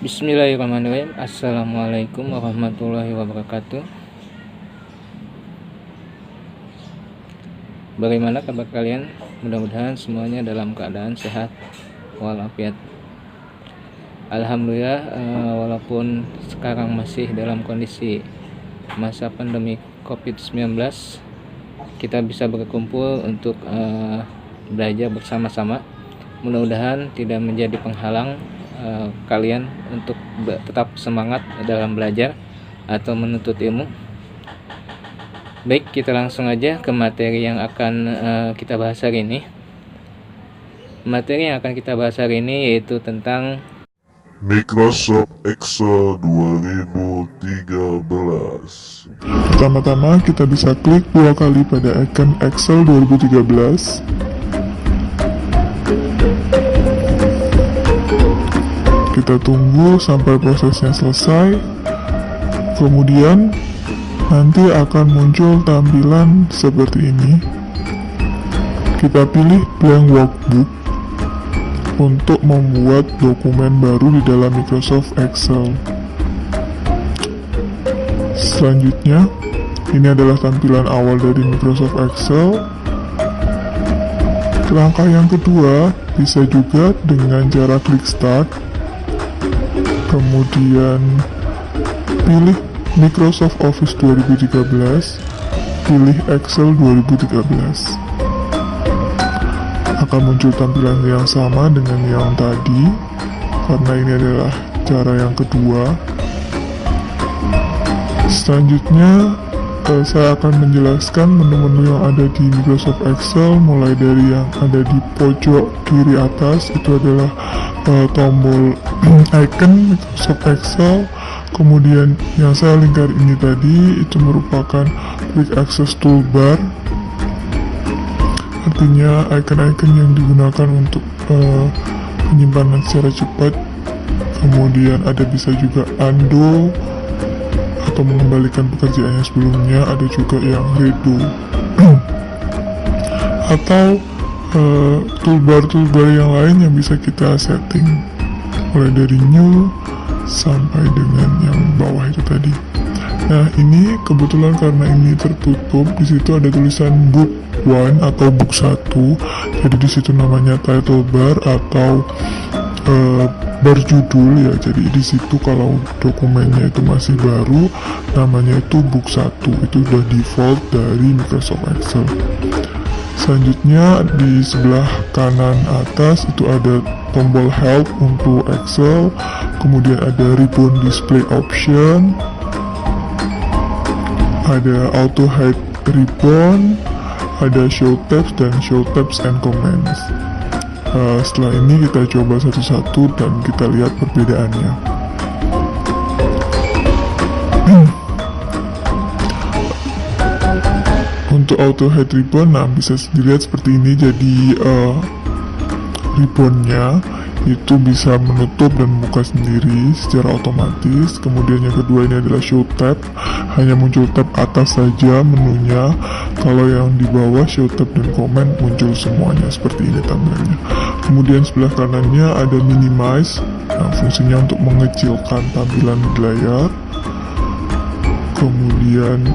Bismillahirrahmanirrahim. Assalamualaikum warahmatullahi wabarakatuh. Bagaimana kabar kalian? Mudah-mudahan semuanya dalam keadaan sehat walafiat. Alhamdulillah, walaupun sekarang masih dalam kondisi masa pandemi COVID-19, kita bisa berkumpul untuk belajar bersama-sama. Mudah-mudahan tidak menjadi penghalang kalian untuk tetap semangat dalam belajar atau menuntut ilmu. Baik, kita langsung aja ke materi yang akan kita bahas hari ini. Materi yang akan kita bahas hari ini yaitu tentang Microsoft Excel 2013. Pertama-tama kita bisa klik 2 kali pada icon Excel 2013. Kita tunggu sampai prosesnya selesai. Kemudian nanti akan muncul tampilan seperti ini. Kita pilih blank workbook untuk membuat dokumen baru di dalam Microsoft Excel. Selanjutnya, ini adalah tampilan awal dari Microsoft Excel. Langkah yang kedua bisa juga dengan cara klik start, kemudian pilih Microsoft Office 2013, pilih Excel 2013. Akan muncul tampilan yang sama dengan yang tadi, karena ini adalah cara yang kedua. Selanjutnya, saya akan menjelaskan menu-menu yang ada di Microsoft Excel, mulai dari yang ada di pojok kiri atas, itu adalah tombol icon Microsoft Excel. Kemudian yang saya lingkar ini tadi itu merupakan Quick Access Toolbar, artinya icon-icon yang digunakan untuk penyimpanan secara cepat. Kemudian ada bisa juga undo atau mengembalikan pekerjaan yang sebelumnya, ada juga yang redo atau toolbar-toolbar yang lain yang bisa kita setting, mulai dari new sampai dengan yang bawah itu tadi. Nah, ini kebetulan karena ini tertutup, di situ ada tulisan book 1 atau book 1. Jadi di situ namanya title bar atau bar judul ya. Jadi di situ kalau dokumennya itu masih baru, namanya itu book 1. Itu udah default dari Microsoft Excel. Selanjutnya di sebelah kanan atas itu ada tombol help untuk Excel, kemudian ada ribbon display option, ada auto hide ribbon, ada show tabs dan show tabs and comments. Setelah ini kita coba satu-satu dan kita lihat perbedaannya. Untuk auto hide ribbon, nah bisa dilihat seperti ini. Jadi ribbonnya itu bisa menutup dan membuka sendiri secara otomatis. Kemudian yang kedua ini adalah show tab, hanya muncul tab atas saja menunya. Kalau yang di bawah show tab dan comment muncul semuanya seperti ini tampilannya. Kemudian sebelah kanannya ada minimize, nah fungsinya untuk mengecilkan tampilan di layar. Kemudian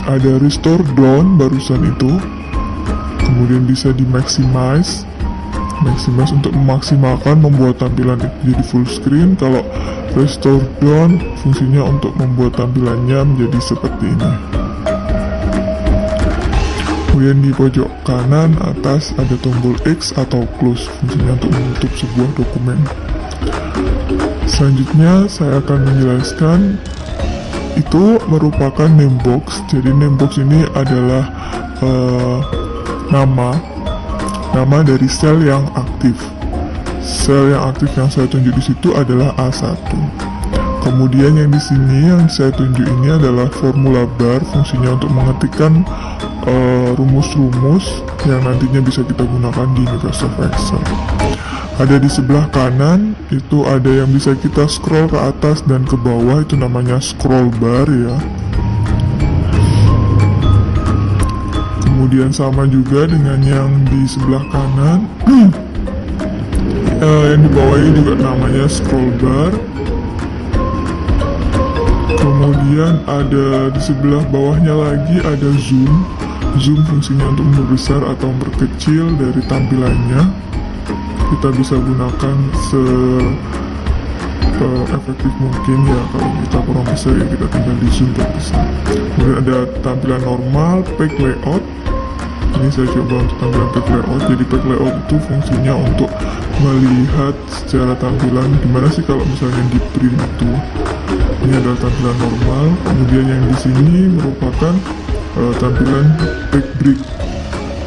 ada restore down barusan itu, kemudian bisa di maximize untuk memaksimalkan, membuat tampilan itu jadi full screen. Kalau restore down fungsinya untuk membuat tampilannya menjadi seperti ini. Kemudian di pojok kanan atas ada tombol X atau close, fungsinya untuk menutup sebuah dokumen. Selanjutnya saya akan menjelaskan itu merupakan name box. Jadi name box ini adalah nama dari sel yang aktif. Sel yang aktif yang saya tunjuk di situ adalah A1. Kemudian yang di sini yang saya tunjuk ini adalah formula bar, fungsinya untuk mengetikkan rumus-rumus yang nantinya bisa kita gunakan di Microsoft Excel. Ada di sebelah kanan itu ada yang bisa kita scroll ke atas dan ke bawah, itu namanya scroll bar ya. Kemudian sama juga dengan yang di sebelah kanan yang di bawah ini juga namanya scroll bar. Kemudian ada di sebelah bawahnya lagi ada zoom. Zoom fungsinya untuk memperbesar atau memperkecil dari tampilannya. Kita bisa gunakan efektif mungkin ya. Kalau kita kurang besar ya kita tinggal di zoom terbesar. Kemudian ada tampilan normal, page layout. Ini saya coba untuk tampilan page layout. Jadi page layout itu fungsinya untuk melihat secara tampilan gimana sih kalau misalnya di print itu. Ini adalah tampilan normal. Kemudian yang di sini merupakan tampilan page break.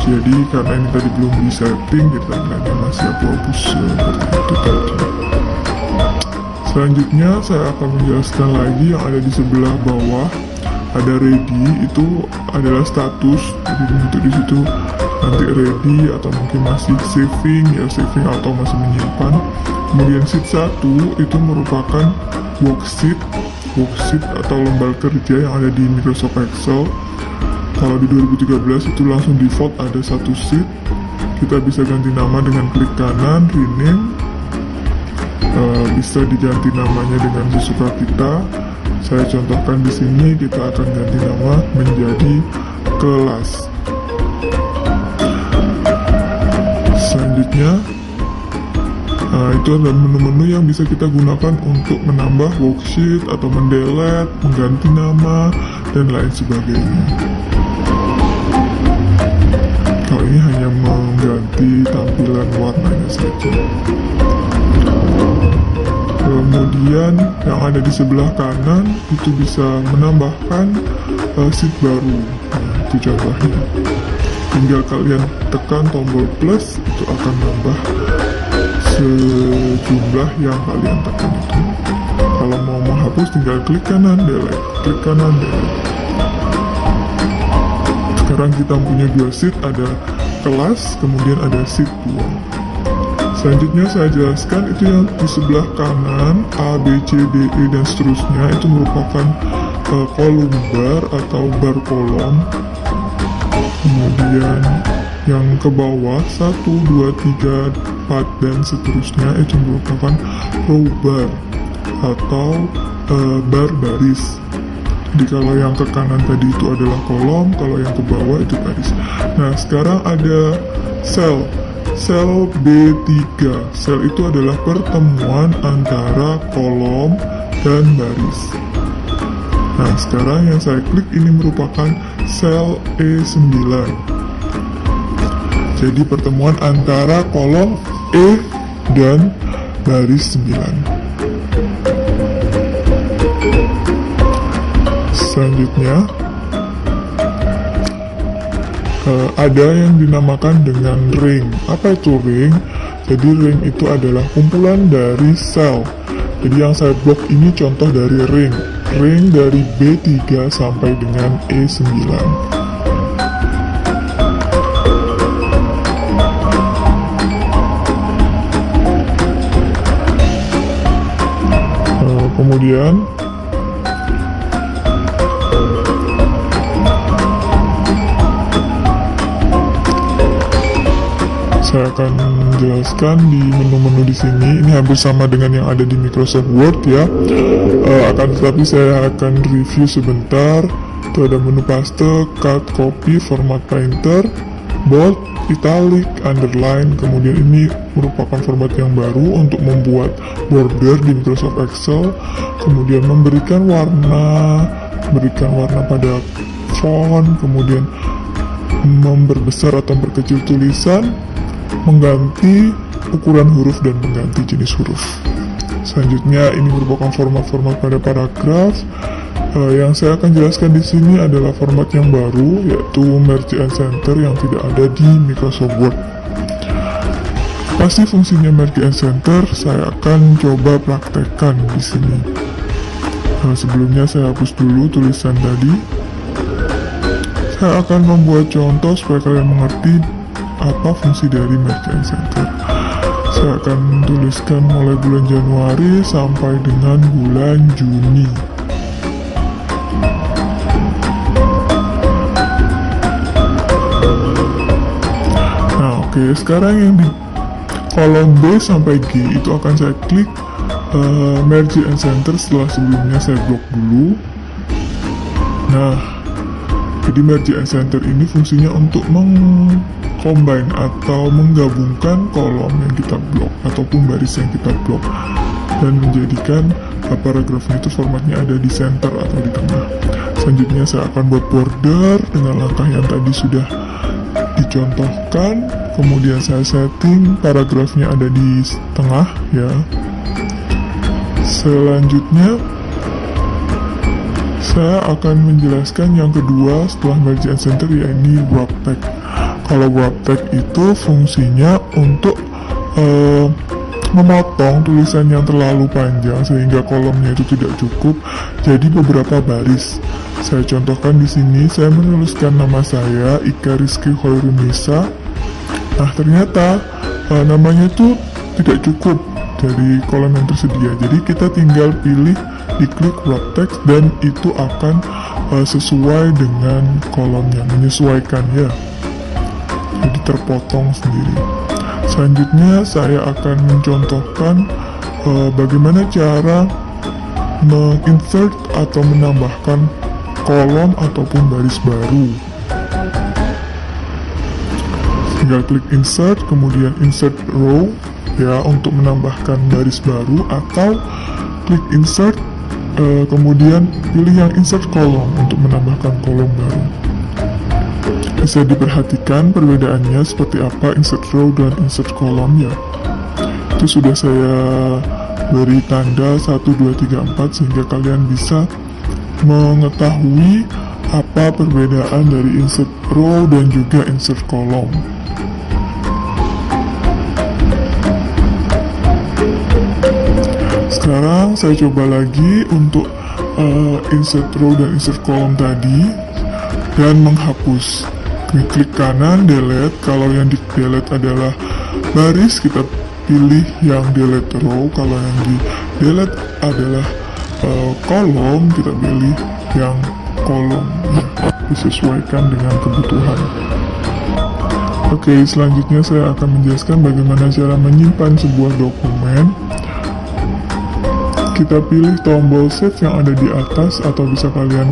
Jadi karena ini tadi belum di setting, jadi tampilannya masih abu-abu seperti itu tadi. Selanjutnya saya akan menjelaskan lagi yang ada di sebelah bawah. Ada ready, itu adalah status. Jadi untuk di situ nanti ready atau mungkin masih saving atau masih menyimpan. Kemudian sheet 1 itu merupakan worksheet atau lembar kerja yang ada di Microsoft Excel. Kalau di 2013 itu langsung default ada satu sheet. Kita bisa ganti nama dengan klik kanan, rename. Bisa diganti namanya dengan sesuka kita. Saya contohkan di sini, kita akan ganti nama menjadi kelas. Selanjutnya, itu adalah menu-menu yang bisa kita gunakan untuk menambah worksheet atau mendelete, mengganti nama, dan lain sebagainya. Kalau ini hanya mengganti tampilan warnanya saja. Kemudian yang ada di sebelah kanan itu bisa menambahkan sheet baru. Nah, itu contohnya. Tinggal kalian tekan tombol plus, itu akan nambah sejumlah yang kalian tekan itu. Kalau mau menghapus tinggal klik kanan delete, klik kanan delete. Sekarang kita punya dua sheet, ada kelas, kemudian ada sheet 2. Selanjutnya saya jelaskan itu yang di sebelah kanan A, B, C, D, E dan seterusnya itu merupakan kolom bar atau bar kolom. Kemudian yang ke bawah 1, 2, 3, 4 dan seterusnya itu merupakan row bar atau bar baris. Jadi kalau yang ke kanan tadi itu adalah kolom, kalau yang ke bawah itu baris. Nah sekarang ada sel B3. Sel itu adalah pertemuan antara kolom dan baris. Nah sekarang yang saya klik ini merupakan sel E9. Jadi pertemuan antara kolom E dan baris 9. Selanjutnya ada yang dinamakan dengan ring. Apa itu ring? Jadi ring itu adalah kumpulan dari sel. Jadi yang saya blok ini contoh dari ring. Ring dari B3 sampai dengan E9. Kemudian saya akan menjelaskan di menu-menu di sini. Ini hampir sama dengan yang ada di Microsoft Word ya. Akan tetapi saya akan review sebentar. Itu ada menu paste, cut, copy, format painter, bold, italic, underline. Kemudian ini merupakan format yang baru untuk membuat border di Microsoft Excel. Kemudian memberikan warna pada font. Kemudian memperbesar atau memperkecil tulisan, mengganti ukuran huruf dan mengganti jenis huruf. Selanjutnya ini merupakan format-format pada paragraf. Yang saya akan jelaskan di sini adalah format yang baru, yaitu Merge and Center yang tidak ada di Microsoft Word. Pasti fungsinya Merge and Center saya akan coba praktekkan di sini. Sebelumnya saya hapus dulu tulisan tadi. Saya akan membuat contoh supaya kalian mengerti apa fungsi dari Merge and Center. Saya akan tuliskan mulai bulan Januari sampai dengan bulan Juni. Nah oke, sekarang yang kolom B sampai G itu akan saya klik merge and center setelah sebelumnya saya blok dulu. Nah, jadi merge and center ini fungsinya untuk mengcombine atau menggabungkan kolom yang kita blok ataupun baris yang kita blok dan menjadikan paragrafnya itu formatnya ada di center atau di tengah. Selanjutnya saya akan buat border dengan langkah yang tadi sudah dicontohkan. Kemudian saya setting paragrafnya ada di tengah ya. Selanjutnya saya akan menjelaskan yang kedua setelah merge and center, yaitu wrap text. Kalau wrap text itu fungsinya untuk memotong tulisan yang terlalu panjang sehingga kolomnya itu tidak cukup jadi beberapa baris. Saya contohkan di sini, saya menuliskan nama saya Ika Rizky Khairunisa. Nah, ternyata namanya itu tidak cukup dari kolom yang tersedia. Jadi kita tinggal pilih, diklik wrap text dan itu akan sesuai dengan kolomnya, menyesuaikan ya. Jadi terpotong sendiri. Selanjutnya saya akan mencontohkan bagaimana cara menginsert atau menambahkan kolom ataupun baris baru. Tinggal klik insert, kemudian insert row ya untuk menambahkan baris baru, atau klik insert kemudian pilih yang insert column untuk menambahkan kolom baru. Bisa diperhatikan perbedaannya seperti apa insert row dan insert column-nya. Itu sudah saya beri tanda 1, 2, 3, 4 sehingga kalian bisa mengetahui apa perbedaan dari insert row dan juga insert column. Sekarang saya coba lagi untuk insert row dan insert column tadi dan menghapus. Klik kanan delete. Kalau yang di delete adalah baris, kita pilih yang delete row. Kalau yang di delete adalah kolom, kita pilih yang kolom. Disesuaikan dengan kebutuhan. Oke, selanjutnya saya akan menjelaskan bagaimana cara menyimpan sebuah dokumen. Kita pilih tombol save yang ada di atas atau bisa kalian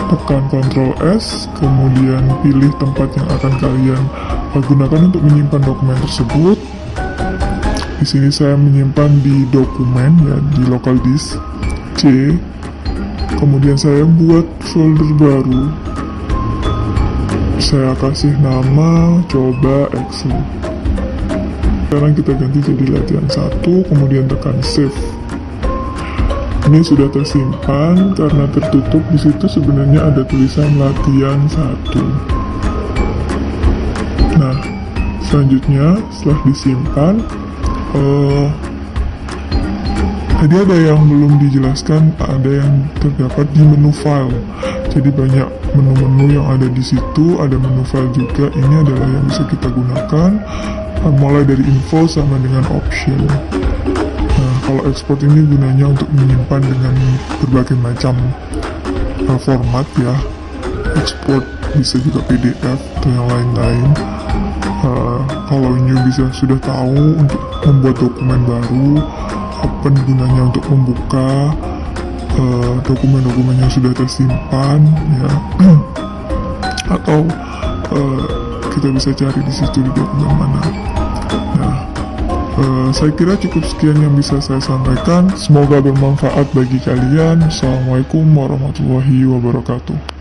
tekan Ctrl S, kemudian pilih tempat yang akan kalian gunakan untuk menyimpan dokumen tersebut. Di sini saya menyimpan di dokumen ya, di local disk C. Kemudian saya buat folder baru. Saya kasih nama coba Excel. Sekarang kita ganti jadi latihan 1, kemudian tekan save. Ini sudah tersimpan karena tertutup. Di situ sebenarnya ada tulisan latihan 1. Nah, selanjutnya setelah disimpan, tadi ada yang belum dijelaskan, ada yang terdapat di menu file. Jadi banyak menu-menu yang ada di situ, ada menu file juga. Ini adalah yang bisa kita gunakan, mulai dari info sama dengan option. Kalau export ini gunanya untuk menyimpan dengan berbagai macam format ya. Export bisa juga PDF atau yang lain-lain. Kalau ini bisa sudah tahu untuk membuat dokumen baru, open gunanya untuk membuka dokumen-dokumen yang sudah tersimpan ya. Atau kita bisa cari di situ di dokumen mana. Saya kira cukup sekian yang bisa saya sampaikan. Semoga bermanfaat bagi kalian. Assalamualaikum warahmatullahi wabarakatuh.